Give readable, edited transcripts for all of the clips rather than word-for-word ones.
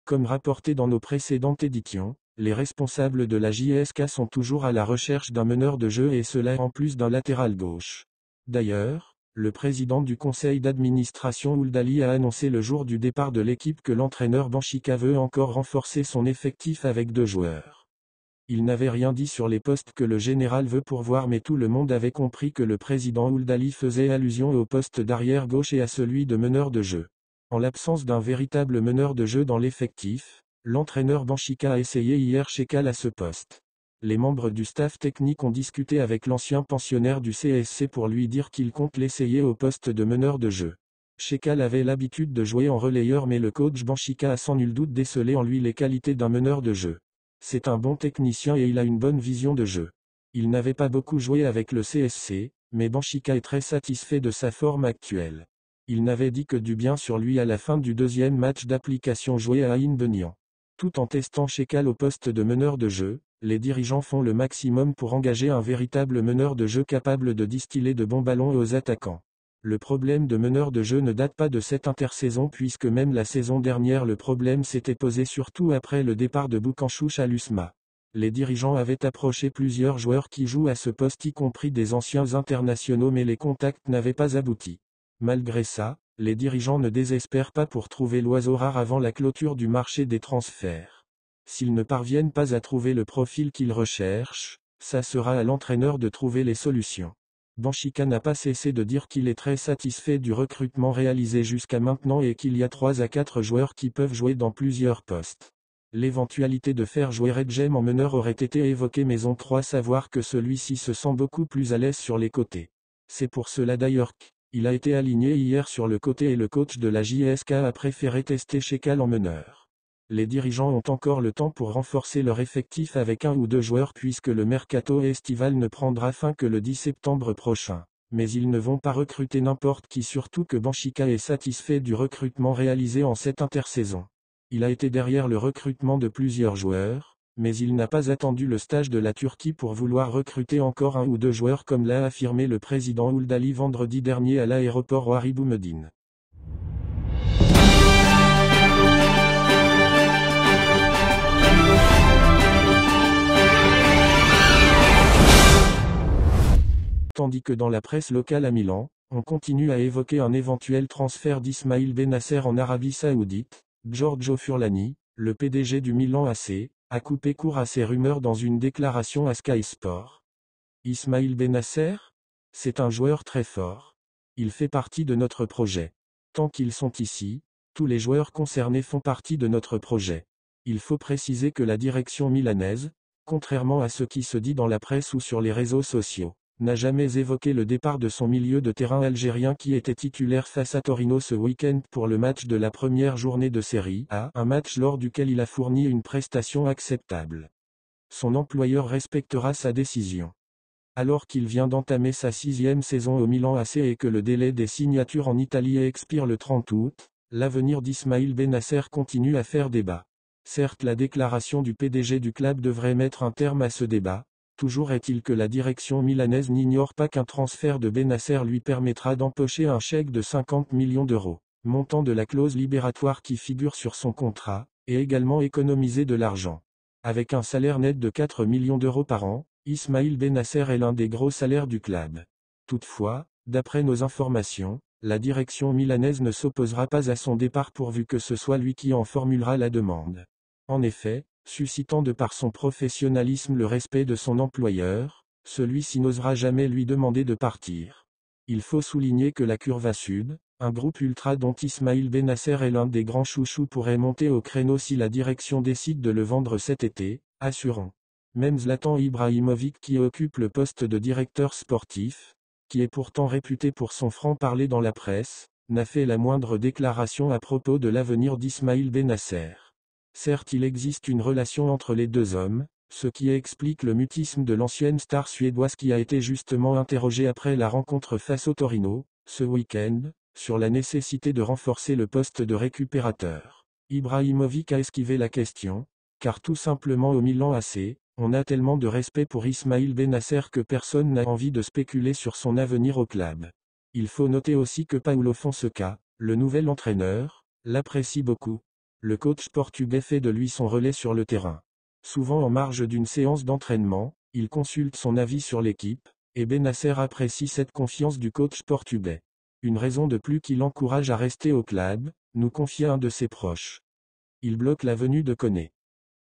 Comme rapporté dans nos précédentes éditions, les responsables de la JSK sont toujours à la recherche d'un meneur de jeu et cela en plus d'un latéral gauche. D'ailleurs, le président du conseil d'administration Ould Ali a annoncé le jour du départ de l'équipe que l'entraîneur Benfica veut encore renforcer son effectif avec 2 joueurs. Il n'avait rien dit sur les postes que le général veut pourvoir mais tout le monde avait compris que le président Ould Ali faisait allusion au poste d'arrière gauche et à celui de meneur de jeu. En l'absence d'un véritable meneur de jeu dans l'effectif, l'entraîneur Benfica a essayé hier Chekal à ce poste. Les membres du staff technique ont discuté avec l'ancien pensionnaire du CSC pour lui dire qu'il compte l'essayer au poste de meneur de jeu. Chekal avait l'habitude de jouer en relayeur mais le coach Benfica a sans nul doute décelé en lui les qualités d'un meneur de jeu. C'est un bon technicien et il a une bonne vision de jeu. Il n'avait pas beaucoup joué avec le CSC, mais Benfica est très satisfait de sa forme actuelle. Il n'avait dit que du bien sur lui à la fin du 2e match d'application joué à Ain Benian. Tout en testant Chekal au poste de meneur de jeu, les dirigeants font le maximum pour engager un véritable meneur de jeu capable de distiller de bons ballons aux attaquants. Le problème de meneur de jeu ne date pas de cette intersaison puisque même la saison dernière le problème s'était posé surtout après le départ de Boucanchouch à l'USMA. Les dirigeants avaient approché plusieurs joueurs qui jouent à ce poste y compris des anciens internationaux mais les contacts n'avaient pas abouti. Malgré ça, les dirigeants ne désespèrent pas pour trouver l'oiseau rare avant la clôture du marché des transferts. S'ils ne parviennent pas à trouver le profil qu'ils recherchent, ça sera à l'entraîneur de trouver les solutions. Benfica n'a pas cessé de dire qu'il est très satisfait du recrutement réalisé jusqu'à maintenant et qu'il y a 3 à 4 joueurs qui peuvent jouer dans plusieurs postes. L'éventualité de faire jouer Redjem en meneur aurait été évoquée mais on croit savoir que celui-ci se sent beaucoup plus à l'aise sur les côtés. C'est pour cela d'ailleurs qu'il a été aligné hier sur le côté et le coach de la JSK a préféré tester Chekal en meneur. Les dirigeants ont encore le temps pour renforcer leur effectif avec 1 ou 2 joueurs puisque le mercato estival ne prendra fin que le 10 septembre prochain. Mais ils ne vont pas recruter n'importe qui surtout que Benfica est satisfait du recrutement réalisé en cette intersaison. Il a été derrière le recrutement de plusieurs joueurs, mais il n'a pas attendu le stage de la Turquie pour vouloir recruter encore 1 ou 2 joueurs comme l'a affirmé le président Ould Ali vendredi dernier à l'aéroport Ouari Boumediene. Tandis que dans la presse locale à Milan, on continue à évoquer un éventuel transfert d'Ismaïl Bennacer en Arabie Saoudite, Giorgio Furlani, le PDG du Milan AC, a coupé court à ces rumeurs dans une déclaration à Sky Sport. Ismaïl Bennacer ? C'est un joueur très fort. Il fait partie de notre projet. Tant qu'ils sont ici, tous les joueurs concernés font partie de notre projet. Il faut préciser que la direction milanaise, contrairement à ce qui se dit dans la presse ou sur les réseaux sociaux, n'a jamais évoqué le départ de son milieu de terrain algérien qui était titulaire face à Torino ce week-end pour le match de la première journée de Série A, un match lors duquel il a fourni une prestation acceptable. Son employeur respectera sa décision. Alors qu'il vient d'entamer sa 6e saison au Milan AC et que le délai des signatures en Italie expire le 30 août, l'avenir d'Ismaïl Bennacer continue à faire débat. Certes, la déclaration du PDG du club devrait mettre un terme à ce débat. Toujours est-il que la direction milanaise n'ignore pas qu'un transfert de Bennacer lui permettra d'empocher un chèque de 50 millions d'euros, montant de la clause libératoire qui figure sur son contrat, et également économiser de l'argent. Avec un salaire net de 4 millions d'euros par an, Ismaïl Bennacer est l'un des gros salaires du club. Toutefois, d'après nos informations, la direction milanaise ne s'opposera pas à son départ pourvu que ce soit lui qui en formulera la demande. En effet, suscitant de par son professionnalisme le respect de son employeur, celui-ci n'osera jamais lui demander de partir. Il faut souligner que la Curva Sud, un groupe ultra dont Ismaïl Bennacer est l'un des grands chouchous pourrait monter au créneau si la direction décide de le vendre cet été, assurant. Même Zlatan Ibrahimovic qui occupe le poste de directeur sportif, qui est pourtant réputé pour son franc-parler dans la presse, n'a fait la moindre déclaration à propos de l'avenir d'Ismaïl Bennacer. Certes, il existe une relation entre les deux hommes, ce qui explique le mutisme de l'ancienne star suédoise qui a été justement interrogée après la rencontre face au Torino, ce week-end, sur la nécessité de renforcer le poste de récupérateur. Ibrahimovic a esquivé la question, car tout simplement au Milan AC, on a tellement de respect pour Ismaïl Bennacer que personne n'a envie de spéculer sur son avenir au club. Il faut noter aussi que Paulo Fonseca, le nouvel entraîneur, l'apprécie beaucoup. le coach portugais fait de lui son relais sur le terrain. Souvent en marge d'une séance d'entraînement, il consulte son avis sur l'équipe, et Bennacer apprécie cette confiance du coach portugais. Une raison de plus qui l'encourage à rester au club, nous confia un de ses proches. Il bloque la venue de Koné.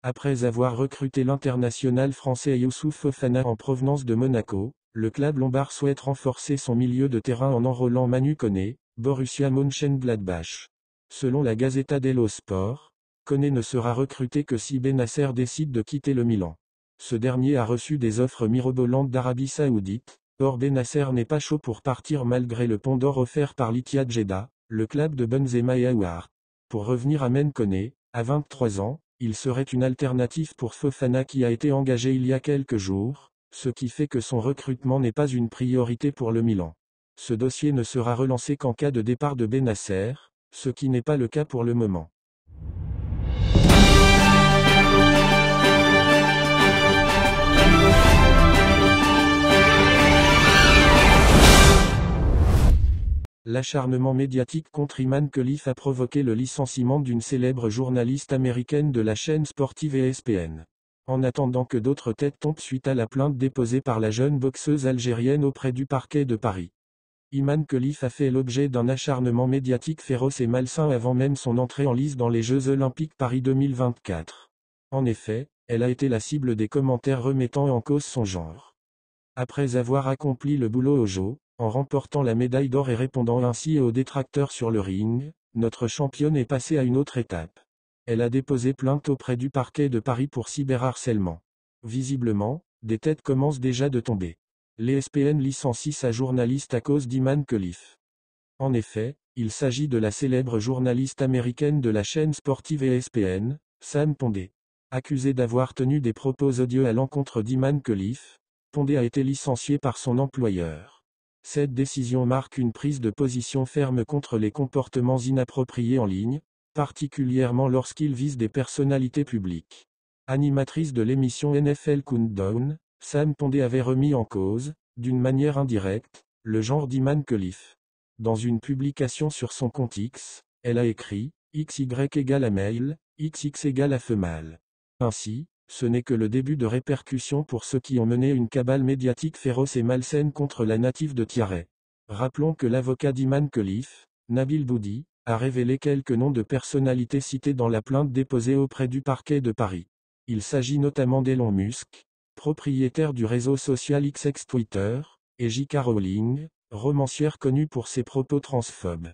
Après avoir recruté l'international français Youssouf Fofana en provenance de Monaco, le club lombard souhaite renforcer son milieu de terrain en enrôlant Manu Koné, Borussia Mönchengladbach. Selon la Gazzetta dello Sport, Koné ne sera recruté que si Bennacer décide de quitter le Milan. Ce dernier a reçu des offres mirobolantes d'Arabie Saoudite, or Bennacer n'est pas chaud pour partir malgré le pont d'or offert par l'Ittihad Jeddah, le club de Benzema et Aouar. Pour revenir à Men Koné, à 23 ans, il serait une alternative pour Fofana qui a été engagé il y a quelques jours, ce qui fait que son recrutement n'est pas une priorité pour le Milan. Ce dossier ne sera relancé qu'en cas de départ de Bennacer, ce qui n'est pas le cas pour le moment. L'acharnement médiatique contre Iman Khelif a provoqué le licenciement d'une célèbre journaliste américaine de la chaîne sportive ESPN. En attendant que d'autres têtes tombent suite à la plainte déposée par la jeune boxeuse algérienne auprès du parquet de Paris. Iman Khelif a fait l'objet d'un acharnement médiatique féroce et malsain avant même son entrée en lice dans les Jeux Olympiques Paris 2024. En effet, elle a été la cible des commentaires remettant en cause son genre. Après avoir accompli le boulot au JO, en remportant la médaille d'or et répondant ainsi aux détracteurs sur le ring, notre championne est passée à une autre étape. Elle a déposé plainte auprès du parquet de Paris pour cyberharcèlement. Visiblement, des têtes commencent déjà de tomber. L'ESPN licencie sa journaliste à cause d'Iman Khelif. En effet, il s'agit de la célèbre journaliste américaine de la chaîne sportive ESPN, Sam Pondé. Accusée d'avoir tenu des propos odieux à l'encontre d'Iman Khelif, Pondé a été licencié par son employeur. Cette décision marque une prise de position ferme contre les comportements inappropriés en ligne, particulièrement lorsqu'ils visent des personnalités publiques. Animatrice de l'émission NFL Countdown, Sam Pondé avait remis en cause, d'une manière indirecte, le genre d'Iman Khelif. Dans une publication sur son compte X, elle a écrit « XY égale à male, XX égale à femelle ». Ainsi, ce n'est que le début de répercussions pour ceux qui ont mené une cabale médiatique féroce et malsaine contre la native de Tiaret. Rappelons que l'avocat d'Iman Khelif, Nabil Boudi, a révélé quelques noms de personnalités citées dans la plainte déposée auprès du parquet de Paris. Il s'agit notamment d'Elon Musk, propriétaire du réseau social XX Twitter, et J.K. Rowling, romancière connue pour ses propos transphobes.